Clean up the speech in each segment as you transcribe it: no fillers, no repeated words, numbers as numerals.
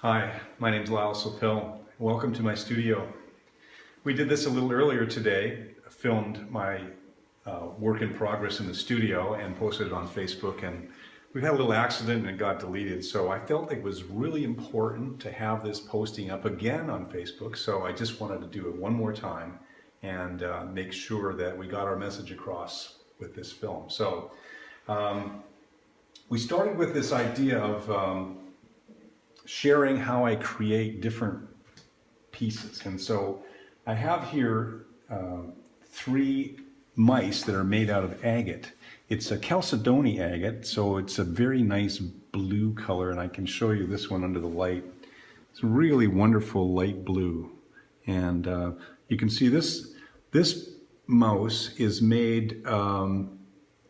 Hi, my name's Lyle Sopel. Welcome to my studio. We did this a little earlier today, filmed my work in progress in the studio and posted it on Facebook, and we've had a little accident and it got deleted, so I felt it was really important to have this posting up again on Facebook, so I just wanted to do it one more time and make sure that we got our message across with this film. So we started with this idea of sharing how I create different pieces. And so I have here 3 mice that are made out of agate. It's a Chalcedony agate, so it's a very nice blue color, and I can show you this one under the light. It's a really wonderful light blue. And you can see this mouse is made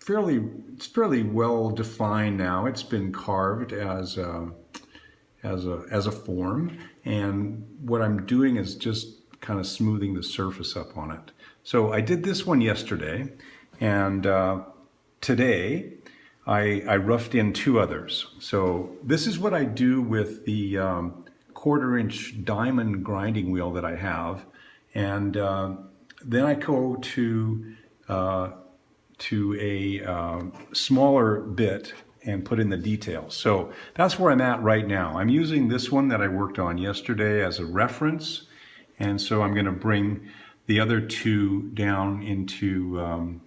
fairly well defined now. It's been carved as a form, and what I'm doing is just kind of smoothing the surface up on it. So I did this one yesterday, and today I roughed in 2 others. So this is what I do with the 1/4-inch diamond grinding wheel that I have, and then I go to a smaller bit and put in the details. So that's where I'm at right now. I'm using this one that I worked on yesterday as a reference, and so I'm going to bring the other 2 down into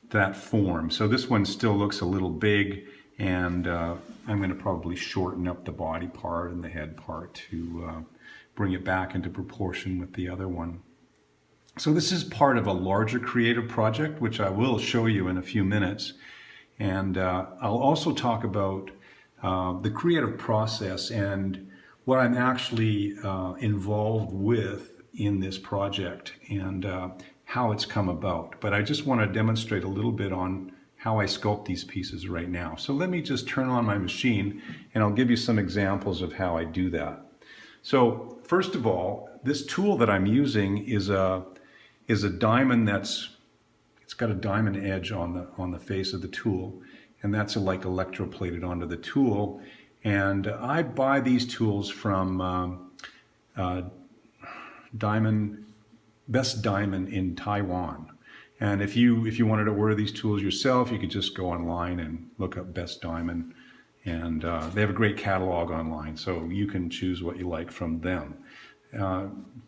that form. So this one still looks a little big, and I'm going to probably shorten up the body part and the head part to bring it back into proportion with the other one. So this is part of a larger creative project, which I will show you in a few minutes. And I'll also talk about the creative process and what I'm actually involved with in this project and how it's come about. But I just want to demonstrate a little bit on how I sculpt these pieces right now. So let me just turn on my machine and I'll give you some examples of how I do that. So first of all, this tool that I'm using is a diamond it's got a diamond edge on the face of the tool, and that's like electroplated onto the tool. And I buy these tools from Best Diamond in Taiwan. And if you wanted to order these tools yourself, you could just go online and look up Best Diamond, and they have a great catalog online, so you can choose what you like from them.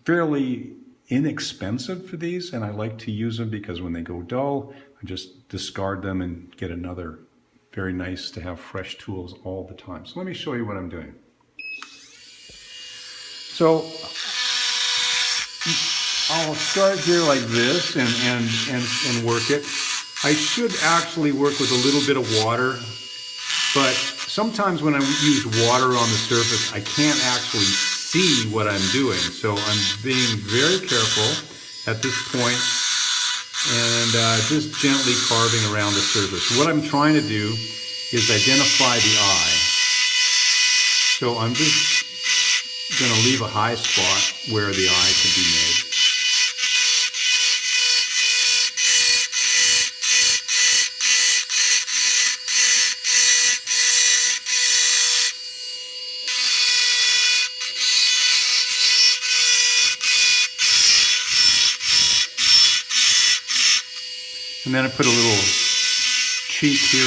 Fairly inexpensive for these, and I like to use them because when they go dull, I just discard them and get another. Very nice to have fresh tools all the time. So let me show you what I'm doing. So I'll start here like this and work it. I should actually work with a little bit of water, but sometimes when I use water on the surface, I can't actually see what I'm doing. So I'm being very careful at this point and just gently carving around the surface. What I'm trying to do is identify the eye. So I'm just going to leave a high spot where the eye can be made. And then I put a little cheek here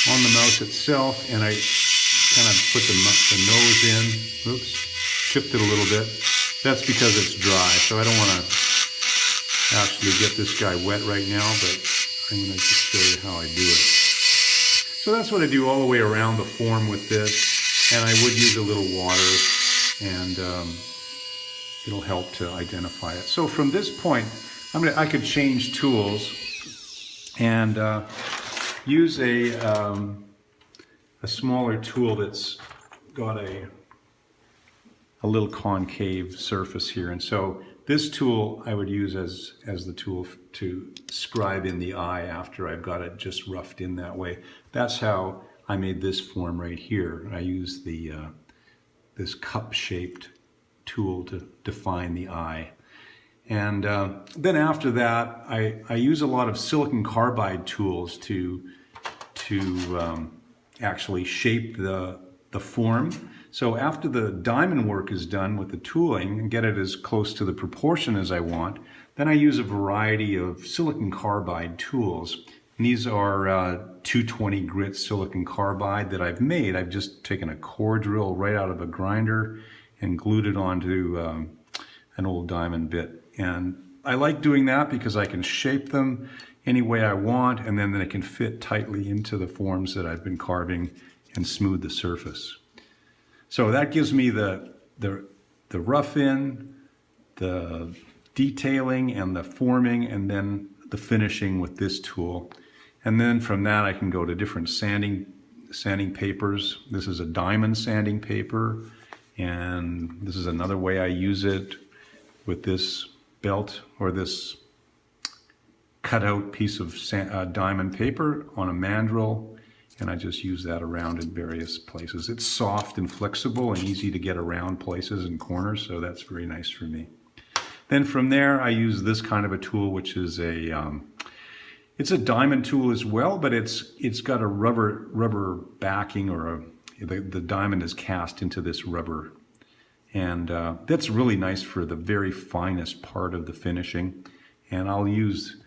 on the mouse itself, and I kind of put the nose in. Oops, chipped it a little bit. That's because it's dry, so I don't want to actually get this guy wet right now, but I'm going to just show you how I do it. So that's what I do all the way around the form with this, and I would use a little water, and it'll help to identify it. So from this point, I could change tools and use a smaller tool that's got a little concave surface here. And so this tool I would use as the tool to scribe in the eye after I've got it just roughed in that way. That's how I made this form right here. I used this cup-shaped tool to define the eye. And then after that, I use a lot of silicon carbide tools to actually shape the form. So after the diamond work is done with the tooling and get it as close to the proportion as I want, then I use a variety of silicon carbide tools. And these are 220 grit silicon carbide that I've made. I've just taken a core drill right out of a grinder and glued it onto an old diamond bit. And I like doing that because I can shape them any way I want, and then they can fit tightly into the forms that I've been carving and smooth the surface. So that gives me the rough in, the detailing and the forming, and then the finishing with this tool. And then from that I can go to different sanding papers. This is a diamond sanding paper, and this is another way I use it with this belt or this cutout piece of diamond paper on a mandrel. And I just use that around in various places. It's soft and flexible and easy to get around places and corners, so that's very nice for me. Then from there, I use this kind of a tool, which is it's a diamond tool as well, but it's got a rubber backing, or the diamond is cast into this rubber. And that's really nice for the very finest part of the finishing. And I'll use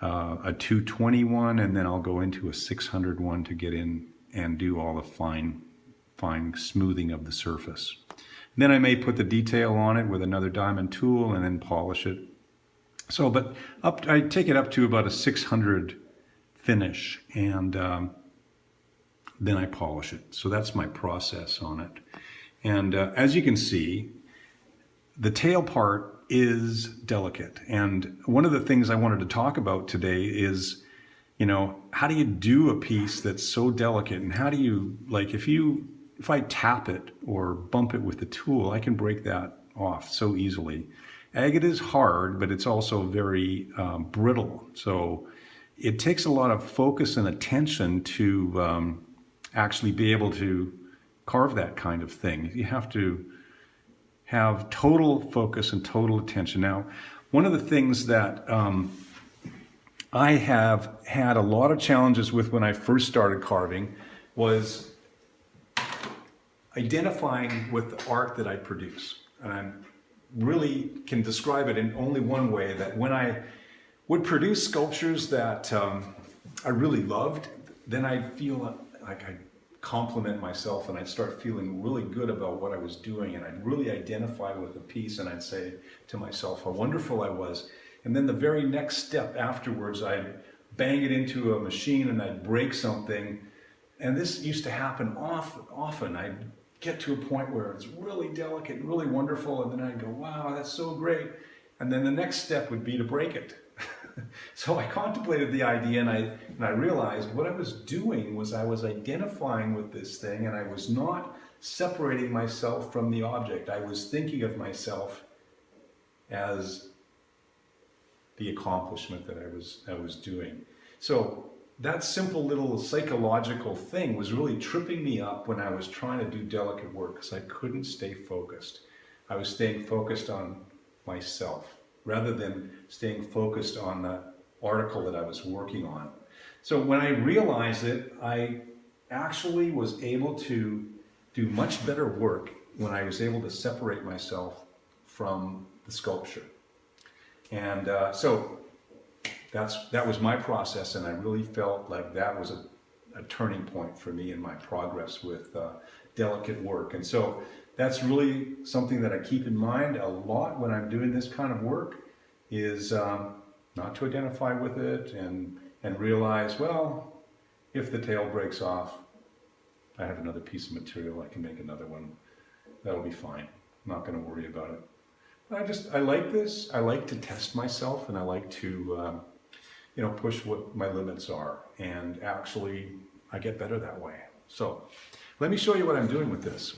a 220 one, and then I'll go into a 600 one to get in and do all the fine smoothing of the surface. And then I may put the detail on it with another diamond tool and then polish it. So, but I take it up to about a 600 finish, and then I polish it. So that's my process on it. And as you can see, the tail part is delicate. And one of the things I wanted to talk about today is, how do you do a piece that's so delicate, and how do you, like, if I tap it or bump it with the tool, I can break that off so easily. Agate is hard, but it's also very brittle. So it takes a lot of focus and attention to actually be able to carve that kind of thing. You have to have total focus and total attention. Now, one of the things that I have had a lot of challenges with when I first started carving was identifying with the art that I produce. And I really can describe it in only one way, that when I would produce sculptures that I really loved, then I'd feel like I'd compliment myself and I'd start feeling really good about what I was doing, and I'd really identify with the piece, and I'd say to myself how wonderful I was. And then the very next step afterwards, I'd bang it into a machine and I'd break something. And this used to happen often. I'd get to a point where it's really delicate and really wonderful, and then I'd go, wow, that's so great. And then the next step would be to break it. So I contemplated the idea, and I realized what I was doing was I was identifying with this thing, and I was not separating myself from the object. I was thinking of myself as the accomplishment that I was doing. So that simple little psychological thing was really tripping me up when I was trying to do delicate work, because I couldn't stay focused. I was staying focused on myself rather than staying focused on the article that I was working on. So when I realized it, I actually was able to do much better work when I was able to separate myself from the sculpture. And so that was my process, and I really felt like that was a turning point for me in my progress with delicate work. And so that's really something that I keep in mind a lot when I'm doing this kind of work, is not to identify with it and realize, well, if the tail breaks off, I have another piece of material, I can make another one. That'll be fine. I'm not going to worry about it. I like this. I like to test myself, and I like to push what my limits are, and actually I get better that way. So let me show you what I'm doing with this.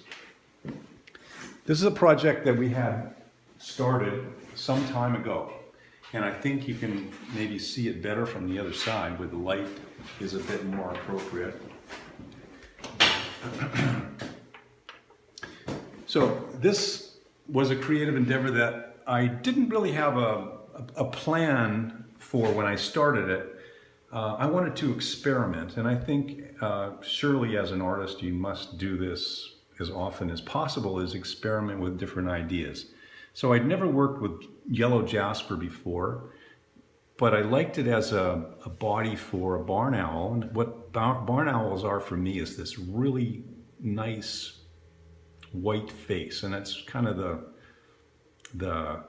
This is a project that we had started some time ago, and I think you can maybe see it better from the other side where the light is a bit more appropriate. So this was a creative endeavor that I didn't really have a plan for when I started it. I wanted to experiment, and I think surely as an artist you must do this as often as possible, is experiment with different ideas. So I'd never worked with yellow jasper before, but I liked it as a body for a barn owl. And what barn owls are for me is this really nice white face, and that's kind of the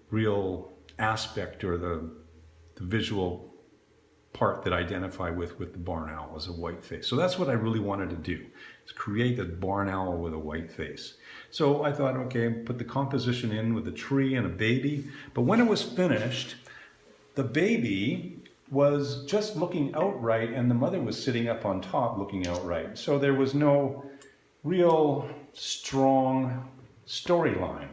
real aspect, or the visual part that I identify with the barn owl, is a white face. So that's what I really wanted to do, is create a barn owl with a white face. So I thought, okay, put the composition in with a tree and a baby. But when it was finished, the baby was just looking outright and the mother was sitting up on top looking outright. So there was no real strong storyline.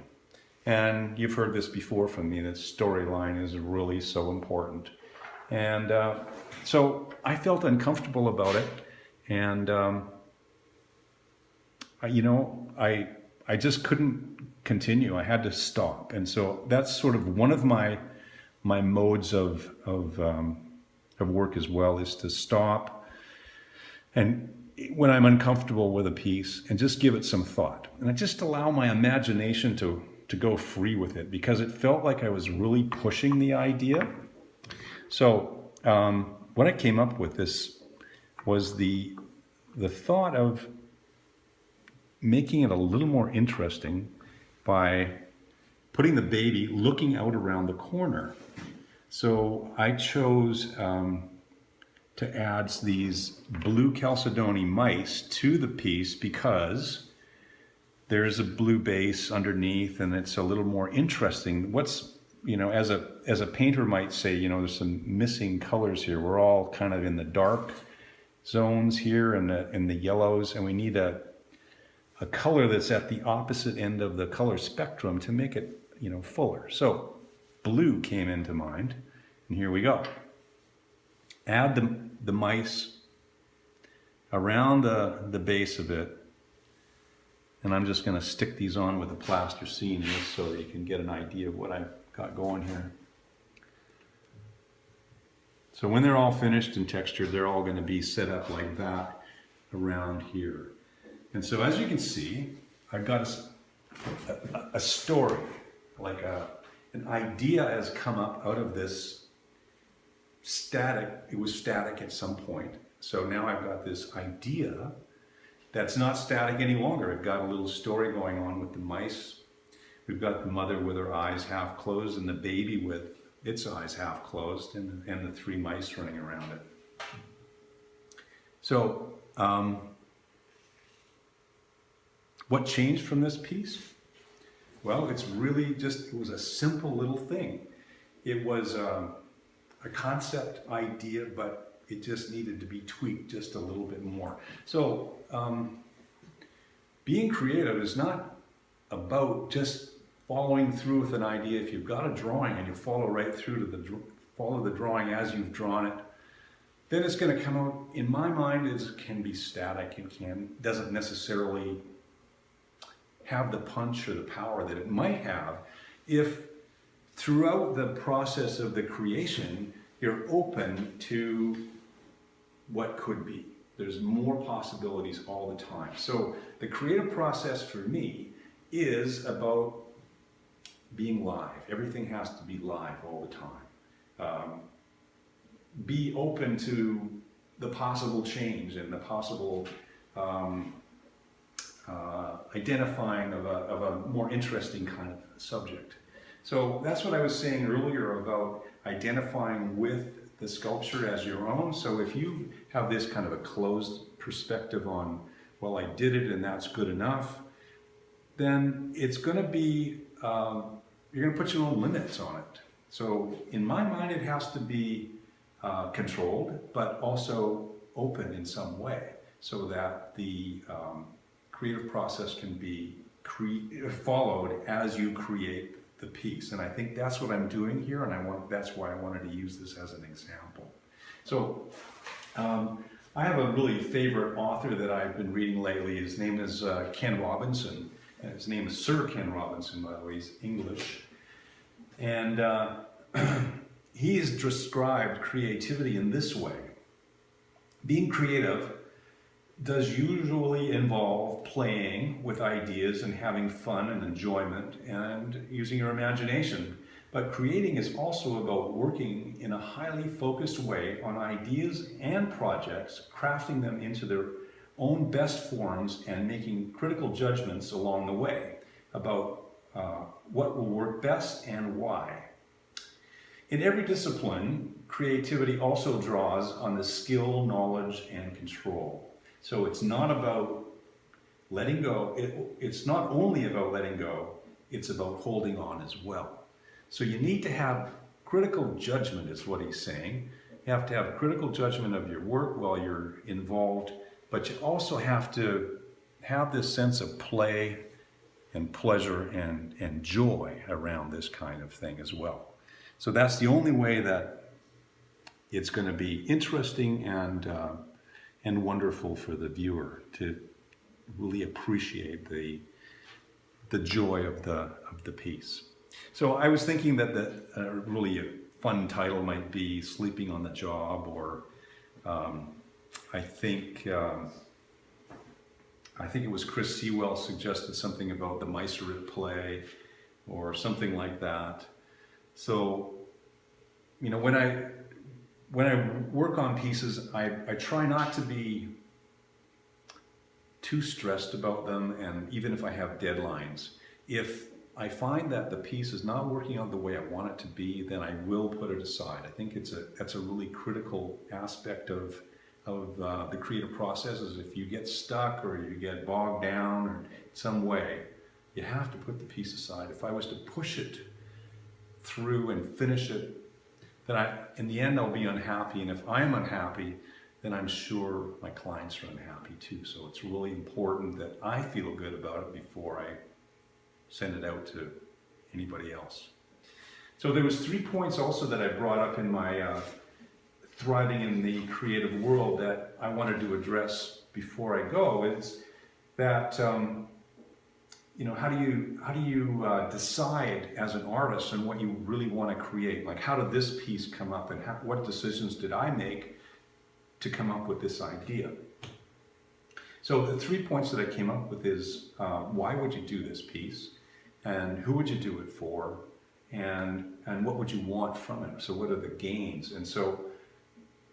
And you've heard this before from me, that storyline is really so important. And so I felt uncomfortable about it, and I just couldn't continue. I had to stop, and so that's sort of one of my modes of work as well, is to stop, and when I'm uncomfortable with a piece, and just give it some thought, and I just allow my imagination to go free with it, because it felt like I was really pushing the idea. So what I came up with this was the thought of making it a little more interesting by putting the baby looking out around the corner. So I chose to add these blue chalcedony mice to the piece, because there's a blue base underneath and it's a little more interesting. What's, as a painter might say, there's some missing colors here. We're all kind of in the dark zones here and in the yellows, and we need a color that's at the opposite end of the color spectrum to make it, fuller. So blue came into mind, and here we go. Add the mice around the base of it, and I'm just going to stick these on with a plaster scene just so that you can get an idea of what I've got going here. So when they're all finished and textured, they're all going to be set up like that around here. And so as you can see, I've got a story, like an idea has come up out of this static. It was static at some point. So now I've got this idea that's not static any longer. I've got a little story going on with the mice. We've got the mother with her eyes half closed and the baby with its eyes half closed, and the three mice running around it. So, what changed from this piece? Well, it was a simple little thing. It was a concept idea, but it just needed to be tweaked just a little bit more. So, being creative is not about just following through with an idea. If you've got a drawing and you follow right through to follow the drawing as you've drawn it, then it's going to come out, in my mind, it can be static. It doesn't necessarily have the punch or the power that it might have if throughout the process of the creation, you're open to what could be. There's more possibilities all the time. So the creative process for me is about being live. Everything has to be live all the time. Be open to the possible change and the possible identifying of a more interesting kind of subject. So that's what I was saying earlier about identifying with the sculpture as your own. So if you have this kind of a closed perspective on, well, I did it and that's good enough, then it's going to be, you're going to put your own limits on it. So in my mind, it has to be controlled, but also open in some way, so that the creative process can be followed as you create the piece. And I think that's what I'm doing here, and that's why I wanted to use this as an example. So I have a really favorite author that I've been reading lately. His name is Ken Robinson. And his name is Sir Ken Robinson, by the way. He's English. And he has described creativity in this way. Being creative does usually involve playing with ideas and having fun and enjoyment and using your imagination. But creating is also about working in a highly focused way on ideas and projects, crafting them into their own best forms and making critical judgments along the way about what will work best and why. In every discipline, creativity also draws on the skill, knowledge, and control. So it's not about letting go. It's not only about letting go, it's about holding on as well. So you need to have critical judgment is what he's saying. You have to have critical judgment of your work while you're involved, but you also have to have this sense of play and pleasure and joy around this kind of thing as well. So that's the only way that it's going to be interesting and wonderful for the viewer to really appreciate the joy of the piece. So I was thinking that really a fun title might be "Sleeping on the Job," or I think it was Chris Sewell suggested something about the mice are at play, or something like that. So, you know, when I work on pieces, I try not to be too stressed about them, and even if I have deadlines, if I find that the piece is not working out the way I want it to be, then I will put it aside. I think that's a really critical aspect of the creative process, is if you get stuck or you get bogged down or some way, you have to put the piece aside. If I was to push it through and finish it, then in the end I'll be unhappy, and if I'm unhappy, then I'm sure my clients are unhappy too. So it's really important that I feel good about it before I send it out to anybody else. So there was 3 points also that I brought up in my thriving in the creative world that I wanted to address before I go. Is that you know, how do you decide as an artist on what you really want to create? Like, how did this piece come up, and what decisions did I make to come up with this idea? So the 3 points that I came up with is why would you do this piece, and who would you do it for, and what would you want from it? So what are the gains? And so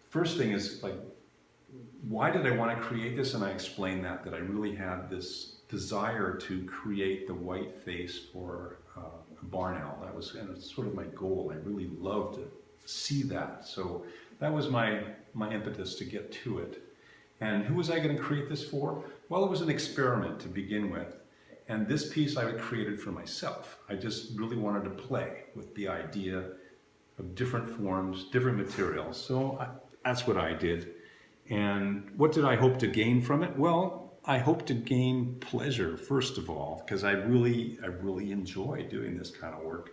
first thing is, like, why did I want to create this? And I explained that I really had this desire to create the white face for a barn owl. That was sort of my goal. I really loved to see that. So that was my impetus to get to it. And who was I going to create this for? Well, it was an experiment to begin with. And this piece I created for myself. I just really wanted to play with the idea of different forms, different materials. So that's what I did. And what did I hope to gain from it? Well, I hope to gain pleasure, first of all, because I really enjoy doing this kind of work.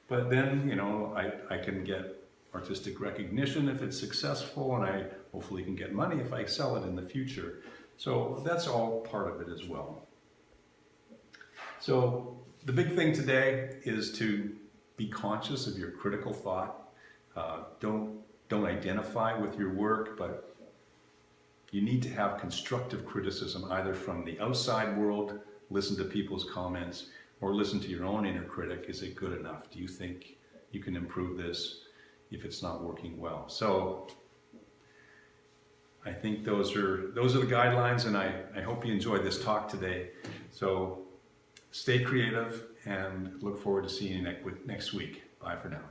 But then, you know, I can get artistic recognition if it's successful, and I hopefully can get money if I sell it in the future. So that's all part of it as well. So the big thing today is to be conscious of your critical thought. Don't identify with your work, but you need to have constructive criticism, either from the outside world, listen to people's comments, or listen to your own inner critic. Is it good enough? Do you think you can improve this if it's not working well? So I think those are the guidelines, and I hope you enjoyed this talk today. So stay creative, and look forward to seeing you next week. Bye for now.